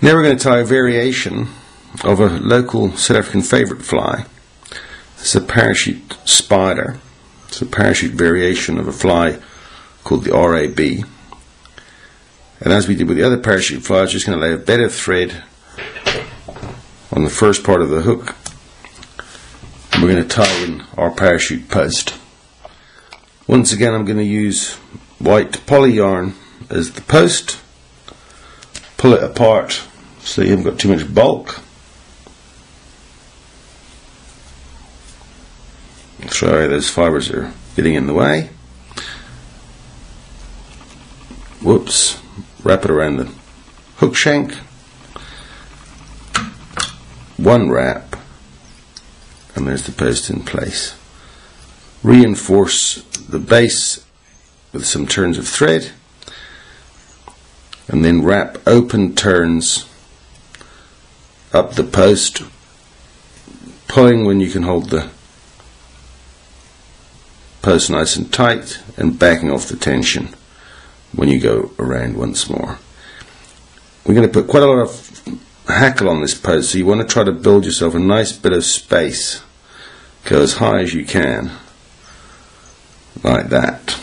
Now we're going to tie a variation of a local South African favourite fly. It's a parachute spider. It's a parachute variation of a fly called the RAB. And as we did with the other parachute fly, I was just going to lay a bed of thread on the first part of the hook. And we're going to tie in our parachute post. Once again, I'm going to use white poly yarn as the post. Pull it apart so you haven't got too much bulk. Sorry, those fibers are getting in the way. Whoops. Wrap it around the hook shank. One wrap, and there's the post in place. Reinforce the base with some turns of thread, and then wrap open turns up the post, pulling when you can hold the post nice and tight, and backing off the tension when you go around once more. We're going to put quite a lot of hackle on this post, so you want to try to build yourself a nice bit of space. Go as high as you can, like that.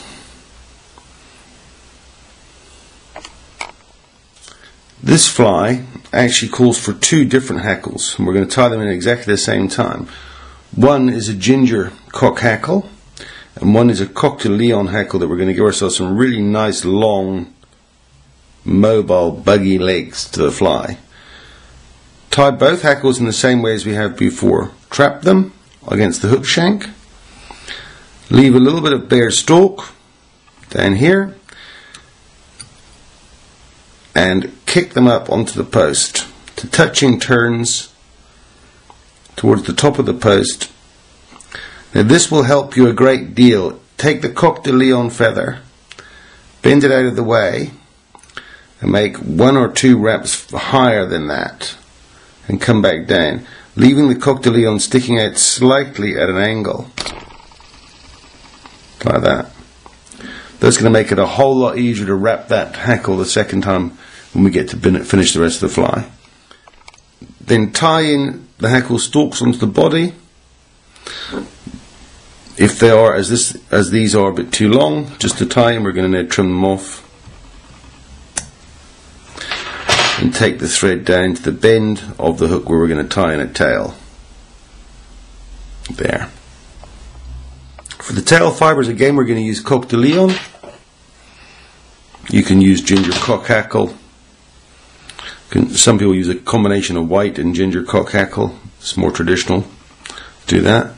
This fly actually calls for two different hackles, and we're going to tie them in at exactly the same time. One is a ginger cock hackle, and one is a coq de Leon hackle that we're going to give ourselves some really nice long mobile buggy legs to the fly. Tie both hackles in the same way as we have before. Trap them against the hook shank. Leave a little bit of bare stalk down here, and kick them up onto the post to touching turns towards the top of the post. Now this will help you a great deal. Take the coq de Leon feather, bend it out of the way, and make one or two wraps higher than that, and come back down, leaving the coq de Leon sticking out slightly at an angle, like that. That's going to make it a whole lot easier to wrap that hackle the second time when we get to finish the rest of the fly. Then tie in the hackle stalks onto the body. If they are, as these are a bit too long, just to tie in, we're going to now trim them off. And take the thread down to the bend of the hook where we're going to tie in a tail. There. For the tail fibers, again, we're going to use coq de Leon. You can use ginger cock hackle. Some people use a combination of white and ginger cock hackle. It's more traditional. Do that.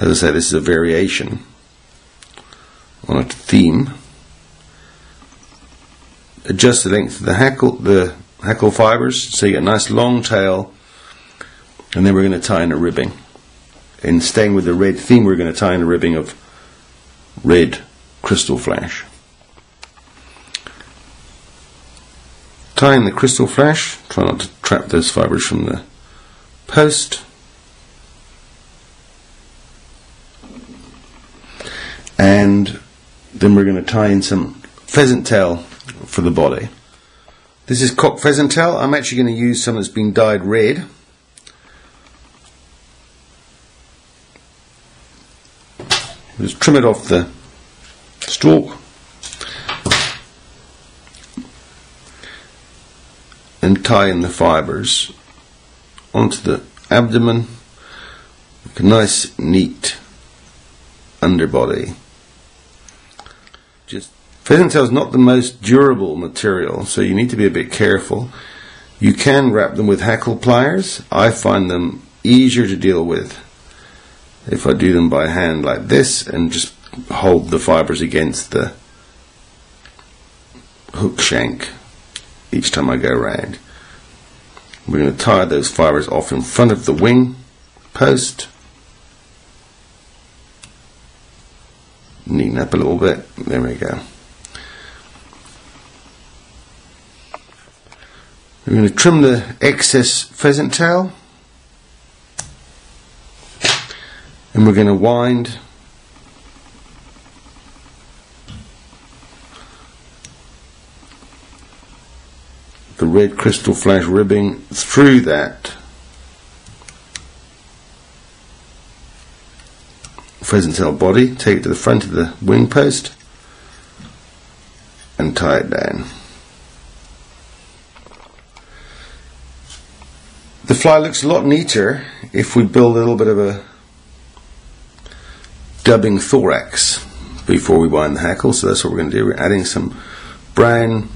As I say, this is a variation on a theme. Adjust the length of the hackle fibers so you get a nice long tail, and then we're going to tie in a ribbing. And staying with the red theme, we're going to tie in a ribbing of red crystal flash. Tying the crystal flash, try not to trap those fibers from the post. And then we're going to tie in some pheasant tail for the body. This is cock pheasant tail. I'm actually going to use some that's been dyed red. Just trim it off the stalk and tie in the fibers onto the abdomen with a nice neat underbody. Pheasant tail is not the most durable material, so you need to be a bit careful. You can wrap them with hackle pliers. I find them easier to deal with if I do them by hand like this and just hold the fibers against the hook shank each time I go around. We're going to tie those fibers off in front of the wing post. Neaten up a little bit. There we go. We're going to trim the excess pheasant tail, and we're going to wind the red crystal flash ribbing through that pheasant tail body, take it to the front of the wing post and tie it down. The fly looks a lot neater if we build a little bit of a dubbing thorax before we wind the hackle, so that's what we're going to do. We're adding some brown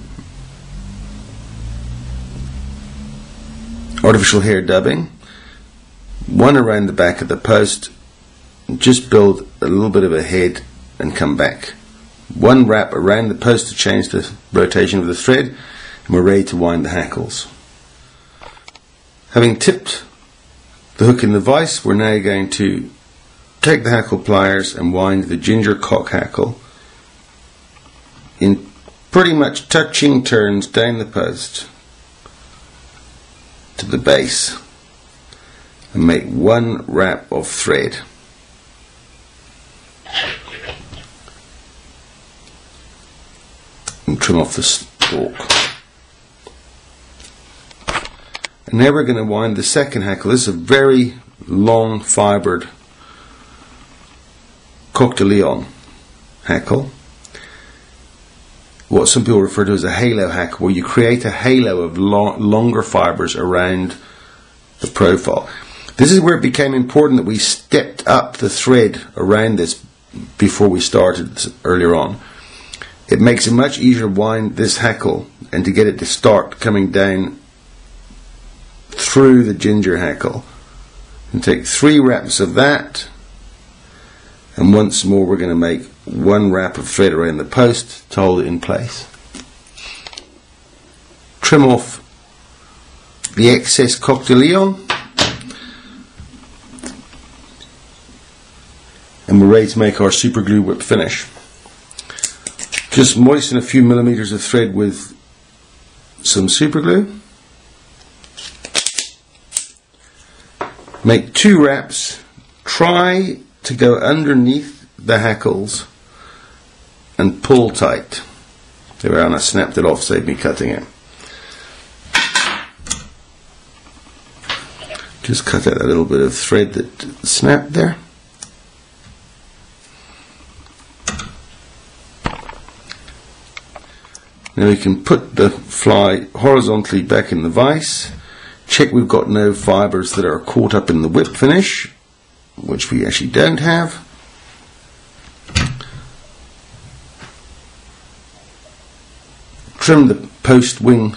artificial hair dubbing, one around the back of the post, just build a little bit of a head and come back. One wrap around the post to change the rotation of the thread, and we're ready to wind the hackles. Having tipped the hook in the vise, we're now going to take the hackle pliers and wind the ginger cock hackle in pretty much touching turns down the post to the base and make one wrap of thread. And trim off the stalk. And now we're going to wind the second hackle. This is a very long fibred Coq de Leon hackle. What some people refer to as a halo hackle, where you create a halo of longer fibres around the profile. This is where it became important that we stepped up the thread around this before we started earlier on. It makes it much easier to wind this hackle and to get it to start coming down through the ginger hackle. And take 3 wraps of that, and once more we're going to make one wrap of thread around the post to hold it in place. Trim off the excess Coq de Leon, and we're ready to make our super glue whip finish. Just moisten a few millimeters of thread with some super glue. Make 2 wraps. Try to go underneath the hackles and pull tight. There we are, and I snapped it off, saved me cutting it. Just cut out a little bit of thread that snapped there. Now we can put the fly horizontally back in the vise. Check we've got no fibres that are caught up in the whip finish, which we actually don't have. Trim the post wing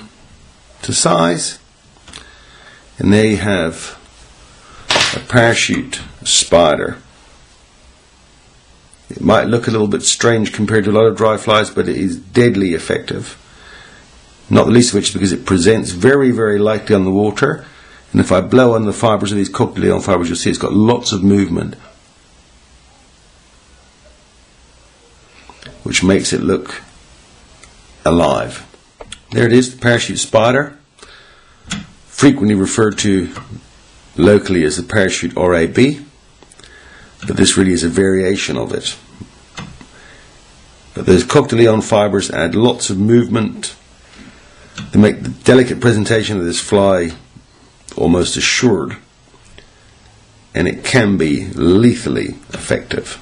to size, and there you have a parachute spider. It might look a little bit strange compared to a lot of dry flies, but it is deadly effective. Not the least of which because it presents very, very lightly on the water, and if I blow on the fibres of these Coq de Leon fibres, you'll see it's got lots of movement, which makes it look alive. There it is, the parachute spider, frequently referred to locally as the parachute RAB, but this really is a variation of it. But those Coq de Leon fibres add lots of movement. They make the delicate presentation of this fly almost assured, and it can be lethally effective.